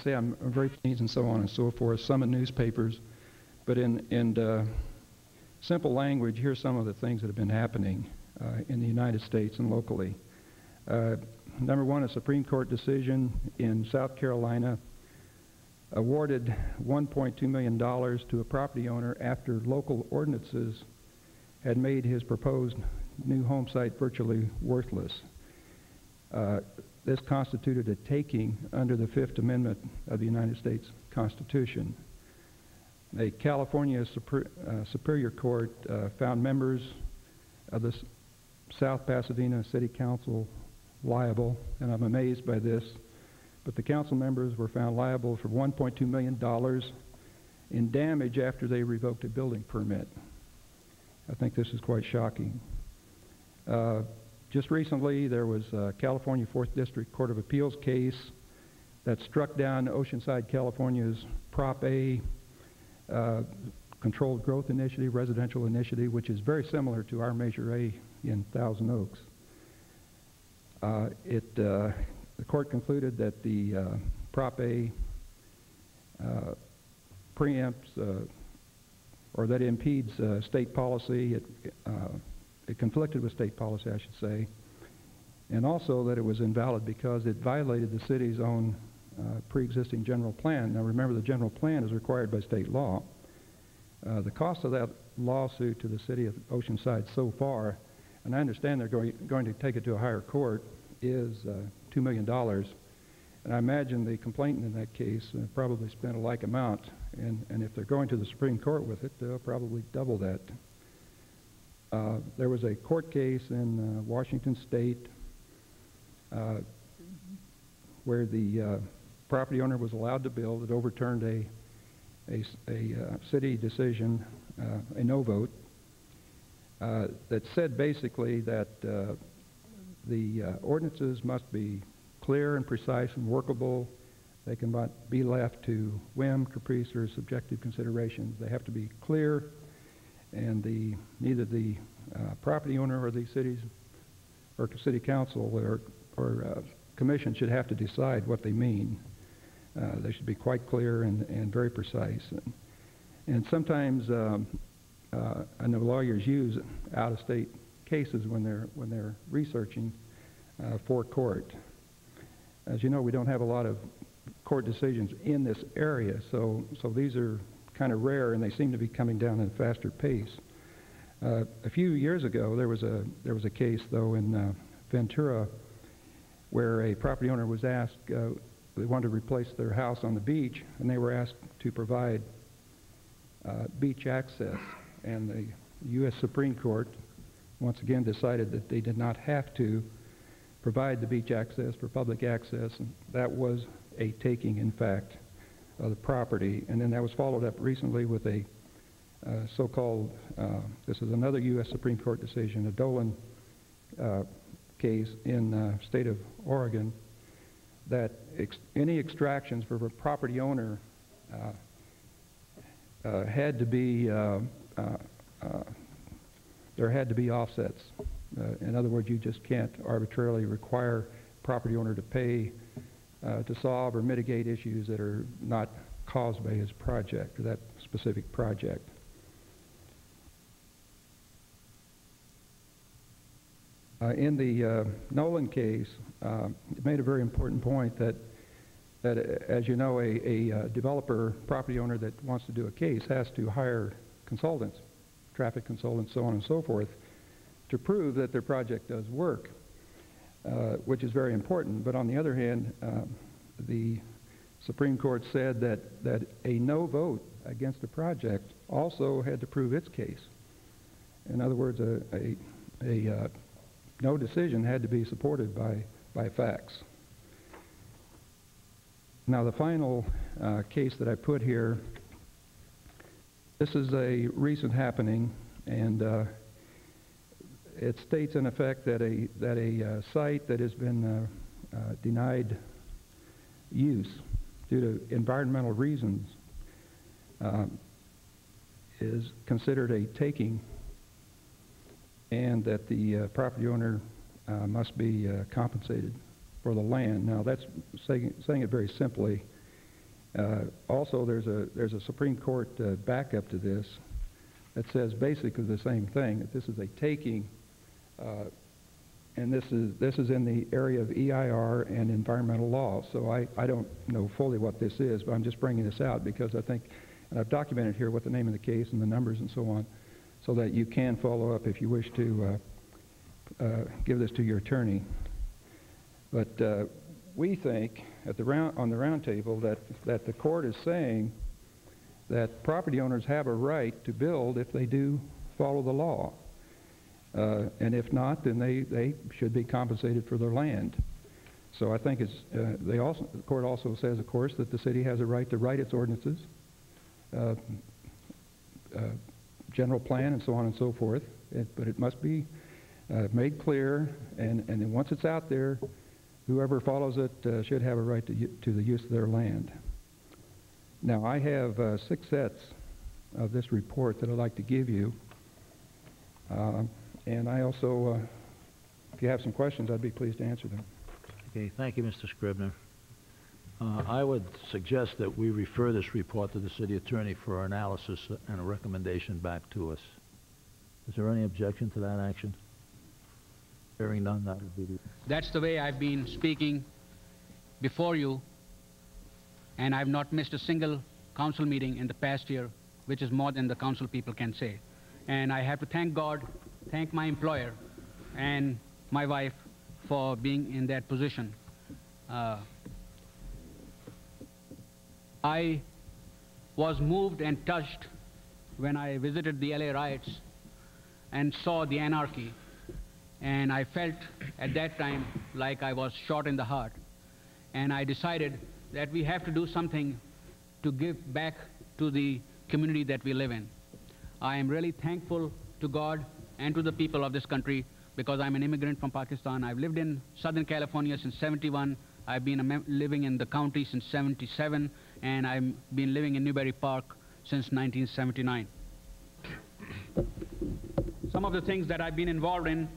say I'm very pleased and so on and so forth, some in newspapers, but in simple language, here's some of the things that have been happening in the United States and locally. Number one, a Supreme Court decision in South Carolina awarded $1.2 million to a property owner after local ordinances had made his proposed new home site virtually worthless. This constituted a taking under the Fifth Amendment of the United States Constitution. A California Superior Court found members of the South Pasadena City Council liable, and I'm amazed by this, but the council members were found liable for $1.2 million in damage after they revoked a building permit. I think this is quite shocking. Just recently, there was a California 4th District Court of Appeals case that struck down Oceanside, California's Prop A Controlled Growth Initiative, residential initiative, which is very similar to our Measure A in Thousand Oaks. The court concluded that the Prop A preempts or that impedes state policy. It conflicted with state policy, I should say, and also that it was invalid because it violated the city's own pre-existing general plan. Now remember, the general plan is required by state law. The cost of that lawsuit to the city of Oceanside so far, and I understand they're going to take it to a higher court, is $2 million. And I imagine the complainant in that case probably spent a like amount, and if they're going to the Supreme Court with it, they'll probably double that. There was a court case in Washington State where the property owner was allowed to build. It overturned a city decision, a no vote, that said basically that the ordinances must be clear and precise and workable. They cannot be left to whim, caprice, or subjective considerations. They have to be clear, and neither the property owner or the cities or city council or commission should have to decide what they mean. They should be quite clear and very precise. And sometimes I know lawyers use out-of-state cases when they're researching for court. As you know, we don't have a lot of court decisions in this area, so these are kind of rare, and they seem to be coming down at a faster pace. A few years ago, there was a case, though, in Ventura, where a property owner was asked, they wanted to replace their house on the beach, and they were asked to provide beach access. And the U.S. Supreme Court once again decided that they did not have to provide the beach access for public access, and that was a taking, in fact, of the property. And then that was followed up recently with a so-called, this is another U.S. Supreme Court decision, a Dolan case in the state of Oregon, that any extractions for a property owner had to be, there had to be offsets. In other words, you just can't arbitrarily require property owner to pay to solve or mitigate issues that are not caused by his project or that specific project. In the Nolan case, it made a very important point that as you know, a developer, property owner that wants to do a case has to hire consultants, traffic consultants, so on and so forth, to prove that their project does work, which is very important. But on the other hand, the Supreme Court said that a no vote against a project also had to prove its case. In other words, a no decision had to be supported by facts. Now, the final case that I put here, this is a recent happening, and it states in effect that a site that has been denied use due to environmental reasons is considered a taking, and that the property owner must be compensated for the land. Now, that's saying it very simply. Also, there's a Supreme Court backup to this that says basically the same thing, that this is a taking, and this is in the area of EIR and environmental law. So I don't know fully what this is, but I'm just bringing this out because I think, and I've documented here what the name of the case and the numbers and so on, so that you can follow up if you wish to give this to your attorney. But we think on the round table that the court is saying that property owners have a right to build if they do follow the law. And if not, then they should be compensated for their land. So I think the court also says, of course, that the city has a right to write its ordinances, general plan, and so on and so forth. But it must be made clear, and then once it's out there, whoever follows it should have a right to the use of their land. Now, I have 6 sets of this report that I'd like to give you. And I also, if you have some questions, I'd be pleased to answer them. Okay, thank you, Mr. Scribner. I would suggest that we refer this report to the city attorney for analysis and a recommendation back to us. Is there any objection to that action? Hearing none, that would be the... That's the way I've been speaking before you, and I've not missed a single council meeting in the past year, which is more than the council people can say. And I have to thank God, thank my employer and my wife for being in that position. I was moved and touched when I visited the LA riots and saw the anarchy, and I felt at that time like I was shot in the heart, and I decided that we have to do something to give back to the community that we live in. I am really thankful to God and to the people of this country because I'm an immigrant from Pakistan. I've lived in Southern California since '71. I've been living in the county since '77, and I've been living in Newbury Park since 1979. Some of the things that I've been involved in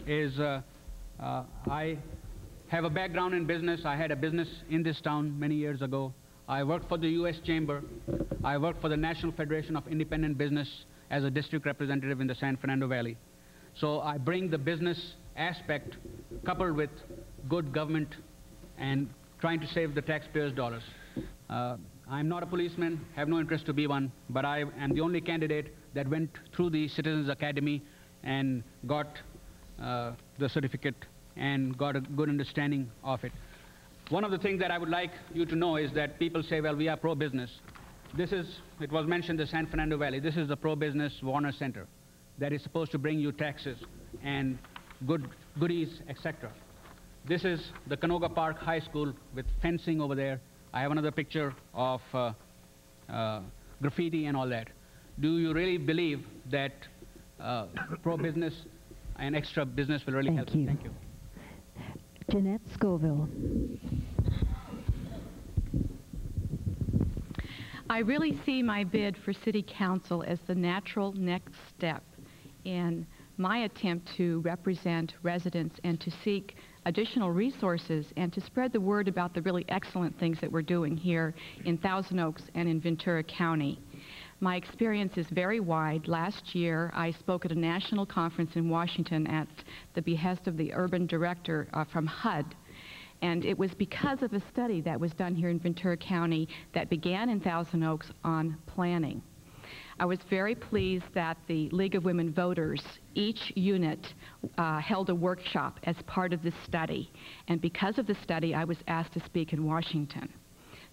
is I have a background in business. I had a business in this town many years ago. I worked for the U.S. Chamber. I worked for the National Federation of Independent Business as a district representative in the San Fernando Valley. So I bring the business aspect coupled with good government and trying to save the taxpayers' dollars. I'm not a policeman, have no interest to be one, but I am the only candidate that went through the Citizens Academy and got the certificate and got a good understanding of it. One of the things that I would like you to know is that people say, well, we are pro-business. It was mentioned, the San Fernando Valley. This is the pro-business Warner Center that is supposed to bring you taxes and goodies, etc. This is the Canoga Park High School with fencing over there. I have another picture of graffiti and all that. Do you really believe that pro-business and extra business will really help you? Thank you. Jeanette Scoville. I really see my bid for City Council as the natural next step in my attempt to represent residents and to seek additional resources and to spread the word about the really excellent things that we're doing here in Thousand Oaks and in Ventura County. My experience is very wide. Last year, I spoke at a national conference in Washington at the behest of the urban director from HUD. And it was because of a study that was done here in Ventura County that began in Thousand Oaks on planning. I was very pleased that the League of Women Voters, each unit held a workshop as part of this study. And because of the study, I was asked to speak in Washington.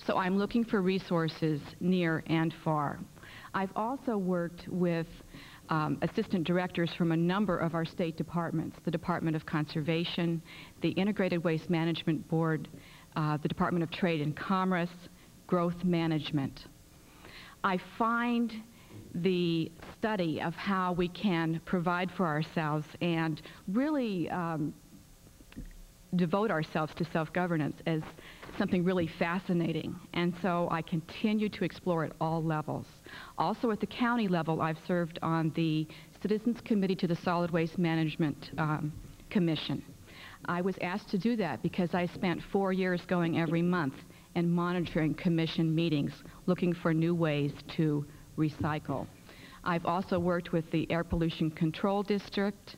So I'm looking for resources near and far. I've also worked with assistant directors from a number of our state departments, the Department of Conservation, the Integrated Waste Management Board, the Department of Trade and Commerce, Growth Management. I find the study of how we can provide for ourselves and really devote ourselves to self-governance as something really fascinating, and so I continue to explore at all levels. Also at the county level, I've served on the Citizens Committee to the Solid Waste Management Commission. I was asked to do that because I spent 4 years going every month and monitoring commission meetings, looking for new ways to recycle. I've also worked with the Air Pollution Control District,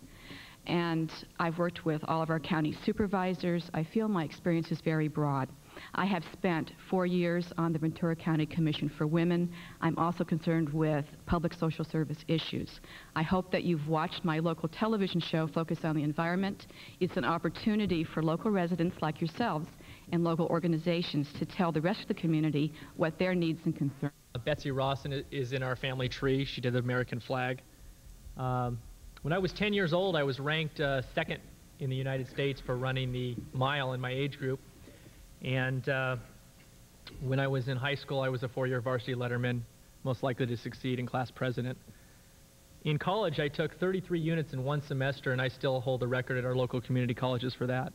and I've worked with all of our county supervisors. I feel my experience is very broad. I have spent 4 years on the Ventura County Commission for Women. I'm also concerned with public social service issues. I hope that you've watched my local television show, Focus on the Environment. It's an opportunity for local residents like yourselves and local organizations to tell the rest of the community what their needs and concerns. Betsy Rawson is in our family tree. She did the American flag. When I was 10 years old, I was ranked second in the United States for running the mile in my age group. And when I was in high school, I was a 4-year varsity letterman, most likely to succeed in class president. In college, I took 33 units in 1 semester, and I still hold the record at our local community colleges for that.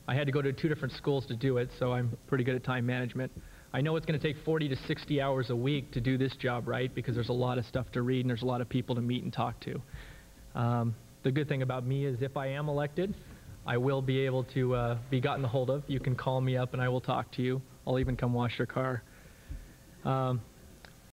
I had to go to 2 different schools to do it, so I'm pretty good at time management. I know it's going to take 40 to 60 hours a week to do this job right, because there's a lot of stuff to read and there's a lot of people to meet and talk to. The good thing about me is if I am elected, I will be able to be gotten a hold of. You can call me up and I will talk to you. I'll even come wash your car.